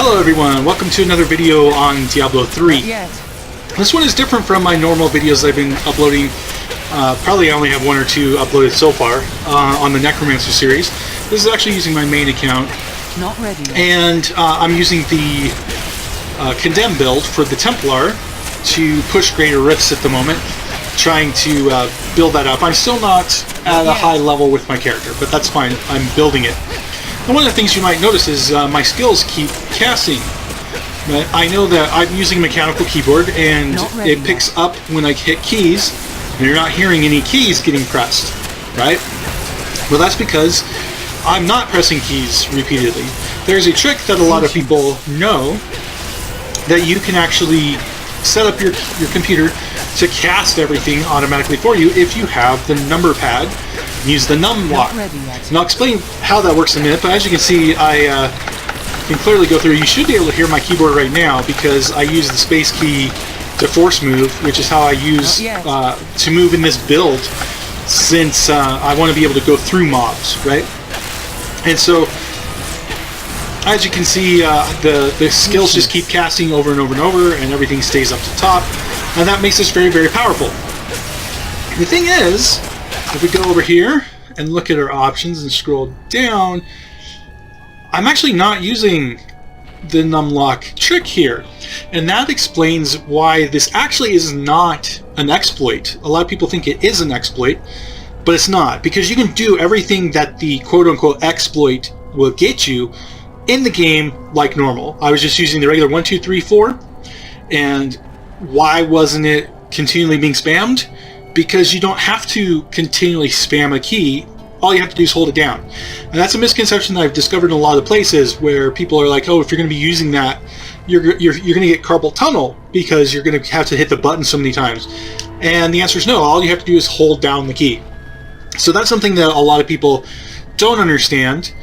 Hello everyone, welcome to another video on Diablo 3. This one is different from my normal videos I've been uploading. Probably I only have one or two uploaded so far on the Necromancer series. This is actually using my main account. Not ready yet. And I'm using the Condemn build for the Templar to push greater rifts at the moment. Trying to build that up. I'm still not at a high level with my character, but that's fine. I'm building it. And one of the things you might notice is my skills keep casting. But I know that I'm using a mechanical keyboard, and it picks up when I hit keys, and you're not hearing any keys getting pressed, right? Well, that's because I'm not pressing keys repeatedly. There's a trick that a lot of people know that you can actually set up your computer to cast everything automatically for you if you have the number pad. Use the NumLock. And I'll explain how that works in a minute, but as you can see, I can clearly go through. You should be able to hear my keyboard right now because I use the space key to force move, which is how I use to move in this build, since I want to be able to go through mobs, right? And so, as you can see, the skills just keep casting over and over and over, and everything stays up to top, and that makes this very, very powerful. The thing is, if we go over here and look at our options and scroll down, I'm actually not using the NumLock trick here. And that explains why this actually is not an exploit. A lot of people think it is an exploit, but it's not, because you can do everything that the quote-unquote exploit will get you in the game like normal. I was just using the regular 1, 2, 3, 4, and why wasn't it continually being spammed? Because you don't have to continually spam a key. All you have to do is hold it down. And that's a misconception that I've discovered in a lot of places where people are like, oh, if you're going to be using that, you're going to get carpal tunnel because you're going to have to hit the button so many times. And the answer is no. All you have to do is hold down the key. So that's something that a lot of people don't understand.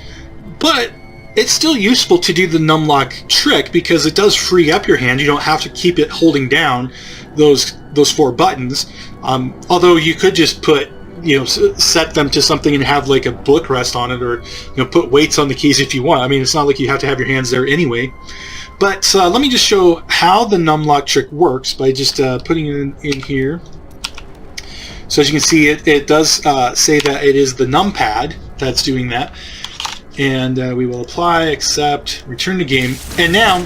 But it's still useful to do the NumLock trick because it does free up your hand. You don't have to keep it holding down those 4 buttons. Although you could just put, set them to something and have like a book rest on it, or put weights on the keys if you want. I mean, it's not like you have to have your hands there anyway. But let me just show how the NumLock trick works by just putting it in here. So as you can see, it does say that it is the numpad that's doing that. And we will apply, accept, return to game. And now,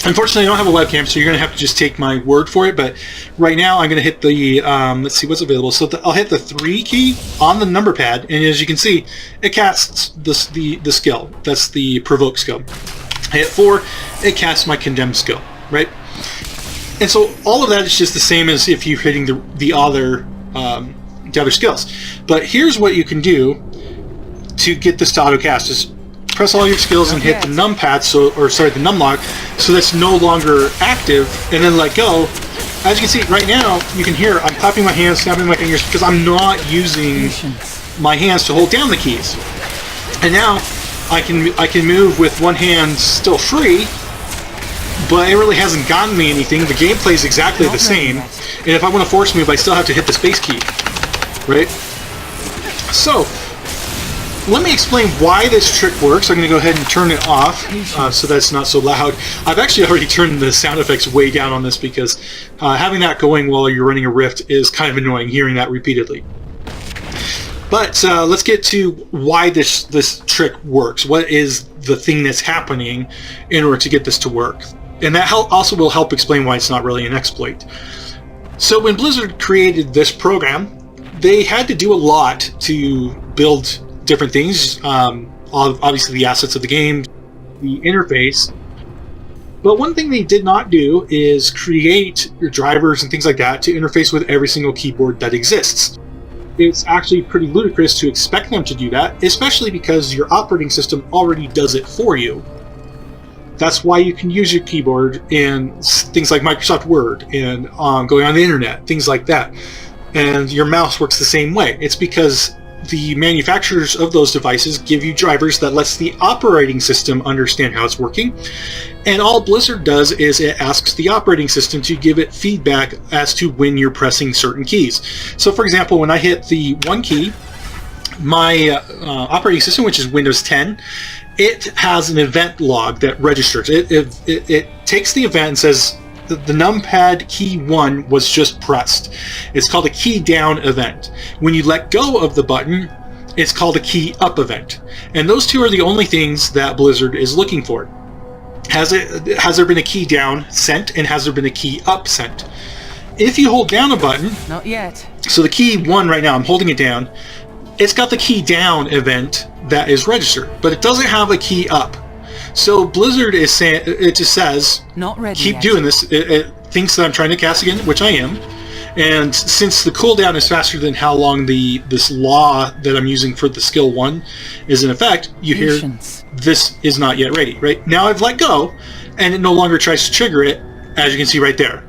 unfortunately, I don't have a webcam, so you're going to have to just take my word for it. But right now, I'm going to hit the, let's see what's available. So I'll hit the 3 key on the number pad, and as you can see, it casts the skill. That's the provoke skill. I hit 4, it casts my condemn skill, right? And so all of that is just the same as if you're hitting the other skills. But here's what you can do to get this to autocast. Is press all your skills and hit the numpad, the NumLock, so that's no longer active, and then let go. As you can see right now, you can hear I'm clapping my hands, snapping my fingers, because I'm not using my hands to hold down the keys. And now I can move with one hand still free, but it really hasn't gotten me anything. The gameplay is exactly the same, and if I want to force move, I still have to hit the space key, right? So let me explain why this trick works. I'm going to go ahead and turn it off so that's not so loud. I've actually already turned the sound effects way down on this because having that going while you're running a rift is kind of annoying, hearing that repeatedly. But let's get to why this trick works. What is the thing that's happening in order to get this to work? And that also will help explain why it's not really an exploit. So when Blizzard created this program, they had to do a lot to build different things, obviously the assets of the game, the interface. But one thing they did not do is create your drivers and things like that to interface with every single keyboard that exists. It's actually pretty ludicrous to expect them to do that, especially because your operating system already does it for you. That's why you can use your keyboard in things like Microsoft Word and going on the internet, things like that. And your mouse works the same way. It's because the manufacturers of those devices give you drivers that lets the operating system understand how it's working, and all Blizzard does is it asks the operating system to give it feedback as to when you're pressing certain keys. So for example, when I hit the 1 key, my operating system, which is Windows 10, it has an event log that registers. It takes the event and says the numpad key 1 was just pressed. It's called a key down event. When you let go of the button, it's called a key up event. And those two are the only things that Blizzard is looking for. Has there been a key down sent, and has there been a key up sent? If you hold down a button, not yet. So the key 1 right now, I'm holding it down. It's got the key down event that is registered, but it doesn't have a key up. So Blizzard is saying, it just says, not ready keep yet. doing this. It thinks that I'm trying to cast again, which I am. And since the cooldown is faster than how long this law that I'm using for the skill 1 is in effect, you hear this is not yet ready. Right now I've let go, and it no longer tries to trigger it, as you can see right there.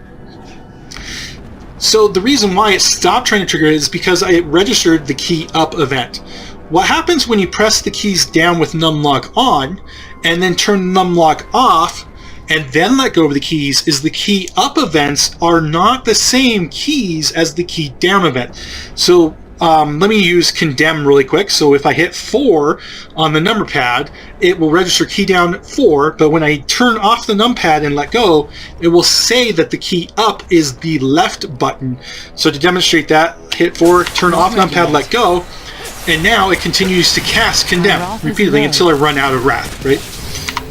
So the reason why it stopped trying to trigger it is because I registered the key up event. What happens when you press the keys down with NumLock on and then turn NumLock off and then let go of the keys is the key up events are not the same keys as the key down event. So let me use condemn really quick. So if I hit 4 on the number pad, it will register key down 4, but when I turn off the numpad and let go, it will say that the key up is the left button. So to demonstrate that, hit 4, turn off numpad, let go, and now it continues to cast condemn repeatedly until I run out of wrath, right?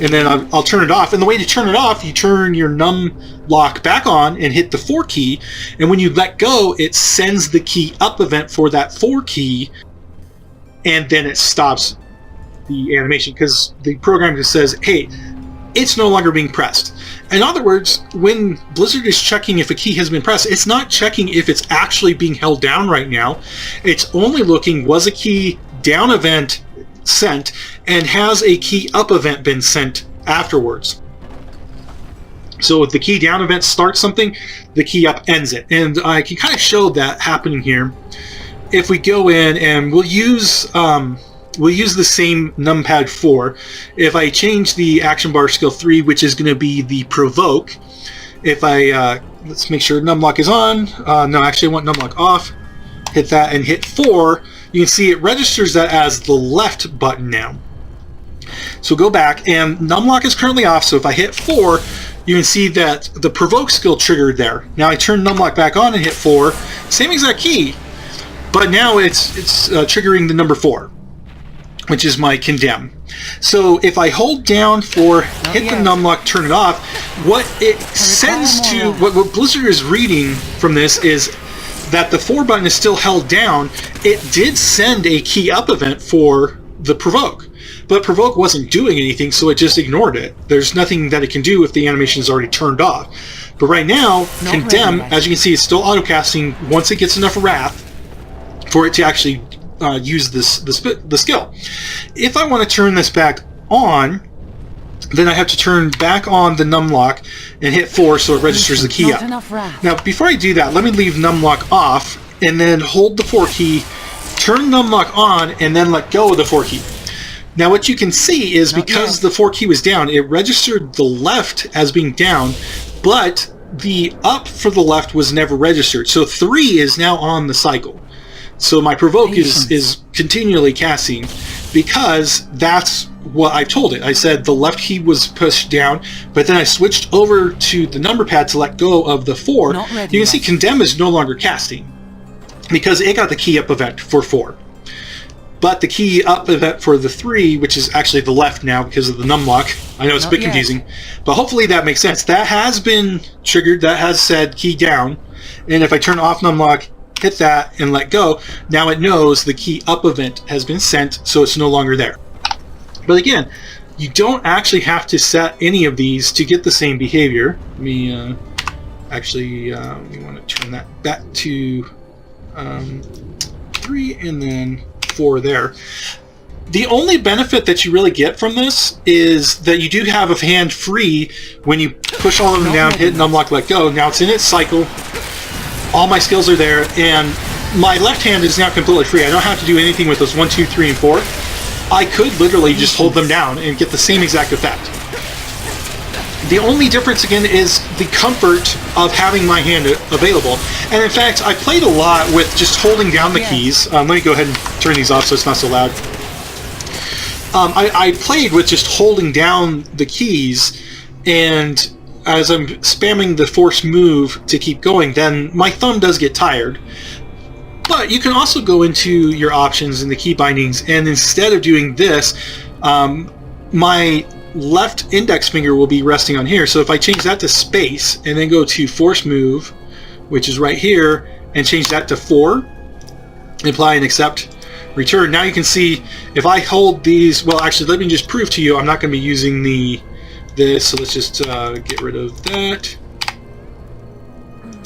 And then I'll turn it off. And the way to turn it off, you turn your NumLock back on and hit the 4 key. And when you let go, it sends the key up event for that 4 key. And then it stops the animation because the program just says, hey, it's no longer being pressed. In other words, when Blizzard is checking if a key has been pressed, it's not checking if it's actually being held down right now. It's only looking, was a key down event sent, and has a key up event been sent afterwards. So if the key down event starts something, the key up ends it. And I can kind of show that happening here. If we go in and we'll use the same numpad 4. If I change the action bar skill 3, which is going to be the provoke, if I let's make sure NumLock is on. No, actually I want NumLock off. Hit that and hit 4. You can see it registers that as the left button now. So go back, and NumLock is currently off, so if I hit 4, you can see that the provoke skill triggered there. Now I turn NumLock back on and hit 4, same exact key, but now it's triggering the number 4, which is my condemn. So if I hold down for, hit the NumLock, turn it off, what it sends to, what Blizzard is reading from this is that the 4 button is still held down. It did send a key up event for the provoke, but provoke wasn't doing anything, so it just ignored it. There's nothing that it can do if the animation is already turned off. But right now, condemn, as you can see, is still autocasting once it gets enough wrath for it to actually use the skill. If I want to turn this back on, then I have to turn back on the NumLock and hit 4 so it registers the key up. Now, before I do that, let me leave NumLock off and then hold the 4 key, turn NumLock on, and then let go of the 4 key. Now, what you can see is because the 4 key was down, it registered the left as being down, but the up for the left was never registered. So 3 is now on the cycle. So my provoke is continually casting because that's what I told it. I said the left key was pushed down, but then I switched over to the number pad to let go of the 4. You can see condemn is no longer casting because it got the key up event for 4. But the key up event for the 3, which is actually the left now because of the NumLock, I know it's a bit confusing, but hopefully that makes sense. That has been triggered, that has said key down, and if I turn off NumLock, hit that, and let go, now it knows the key up event has been sent, so it's no longer there. But again, you don't actually have to set any of these to get the same behavior. Let me we want to turn that back to 3 and then 4 there. The only benefit that you really get from this is that you do have a hand free when you push all of them down, hit NumLock, let go. Now it's in its cycle. All my skills are there, and my left hand is now completely free. I don't have to do anything with those 1, 2, 3, and 4. I could literally just hold them down and get the same exact effect. The only difference, again, is the comfort of having my hand available. And in fact, I played a lot with just holding down the keys. Let me go ahead and turn these off so it's not so loud. I played with just holding down the keys, and as I'm spamming the force move to keep going, then my thumb does get tired. But you can also go into your options in the key bindings, and instead of doing this, my left index finger will be resting on here. So if I change that to space and then go to force move, which is right here, and change that to 4, apply and accept, return. Now you can see if I hold these, well, actually, let me just prove to you I'm not going to be using this, so let's just get rid of that.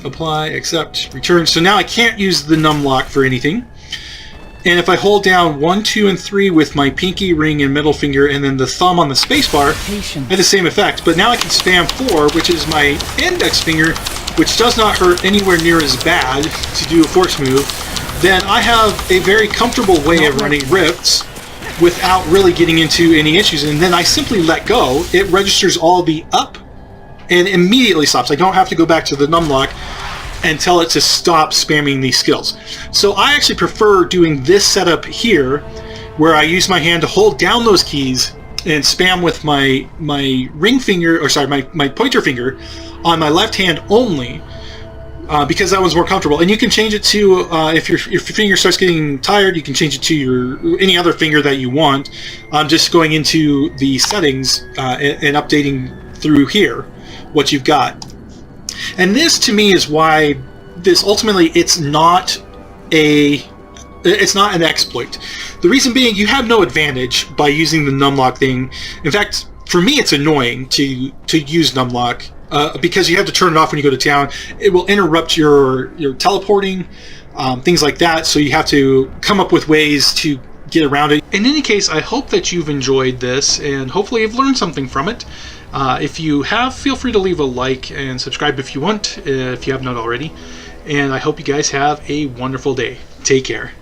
Apply, accept, return. So now I can't use the NumLock for anything. And if I hold down 1, 2, and 3 with my pinky, ring, and middle finger, and then the thumb on the spacebar, I have the same effect. But now I can spam 4, which is my index finger, which does not hurt anywhere near as bad to do a force move. Then I have a very comfortable way of running rifts without really getting into any issues. And then I simply let go. It registers all the up and immediately stops. I don't have to go back to the NumLock and tell it to stop spamming these skills. So I actually prefer doing this setup here, where I use my hand to hold down those keys and spam with my ring finger, or sorry, my pointer finger on my left hand only, because that one's more comfortable. And you can change it to, if your finger starts getting tired, you can change it to any other finger that you want. Just going into the settings and updating through here what you've got. And this, to me, is why this ultimately it's not an exploit. The reason being, you have no advantage by using the NumLock thing. In fact, for me, it's annoying to use NumLock. Because you have to turn it off when you go to town. It will interrupt your teleporting, things like that, so you have to come up with ways to get around it. In any case, I hope that you've enjoyed this, and hopefully you've learned something from it. If you have, feel free to leave a like and subscribe if you want, if you have not already. And I hope you guys have a wonderful day. Take care.